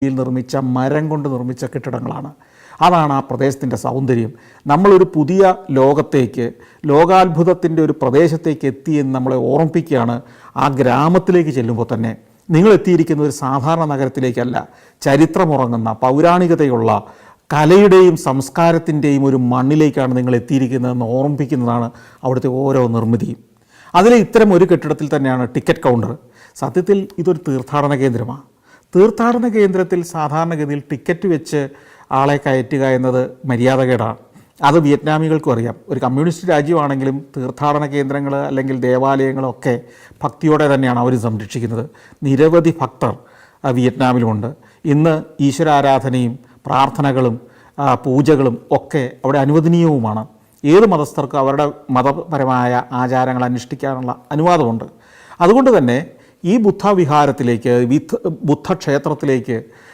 നിർമ്മിച്ച മരം കൊണ്ട് നിർമ്മിച്ച കെട്ടിടങ്ങളാണ്. അതാണ് ആ പ്രദേശത്തിൻ്റെ സൗന്ദര്യം. നമ്മളൊരു പുതിയ ലോകത്തേക്ക്, ലോകാത്ഭുതത്തിൻ്റെ ഒരു പ്രദേശത്തേക്ക് എത്തിയെന്ന് നമ്മളെ ഓർമ്മിപ്പിക്കുകയാണ്. ആ ഗ്രാമത്തിലേക്ക് ചെല്ലുമ്പോൾ തന്നെ നിങ്ങൾ എത്തിയിരിക്കുന്ന ഒരു സാധാരണ നഗരത്തിലേക്കല്ല, ചരിത്രമുറങ്ങുന്ന പൗരാണികതയുള്ള കലയുടെയും സംസ്കാരത്തിൻ്റെയും ഒരു മണ്ണിലേക്കാണ് നിങ്ങൾ എത്തിയിരിക്കുന്നതെന്ന് ഓർമ്മിപ്പിക്കുന്നതാണ് അവിടുത്തെ ഓരോ നിർമ്മിതിയും. അതിലെ ഇത്തരം ഒരു കെട്ടിടത്തിൽ തന്നെയാണ് ടിക്കറ്റ് കൗണ്ടർ. സത്യത്തിൽ ഇതൊരു തീർത്ഥാടന കേന്ദ്രമാണ്. തീർത്ഥാടന കേന്ദ്രത്തിൽ സാധാരണഗതിയിൽ ടിക്കറ്റ് വെച്ച് ആളെ കയറ്റുക എന്നത് മര്യാദകേടാണ്. അത് വിയറ്റ്നാമികൾക്കും അറിയാം. ഒരു കമ്മ്യൂണിസ്റ്റ് രാജ്യമാണെങ്കിലും തീർത്ഥാടന കേന്ദ്രങ്ങൾ അല്ലെങ്കിൽ ദേവാലയങ്ങളൊക്കെ ഭക്തിയോടെ തന്നെയാണ് അവർ സംരക്ഷിക്കുന്നത്. നിരവധി ഭക്തർ വിയറ്റ്നാമിലുമുണ്ട്. ഇന്ന് ഈശ്വരാരാധനയും പ്രാർത്ഥനകളും പൂജകളും ഒക്കെ അവിടെ അനുവദനീയവുമാണ്. ഏത് മതസ്ഥർക്കും അവരുടെ മതപരമായ ആചാരങ്ങൾ അനുഷ്ഠിക്കാനുള്ള അനുവാദമുണ്ട്. അതുകൊണ്ട് തന്നെ ഈ ബുദ്ധവിഹാരത്തിലേക്ക്, ബുദ്ധക്ഷേത്രത്തിലേക്ക്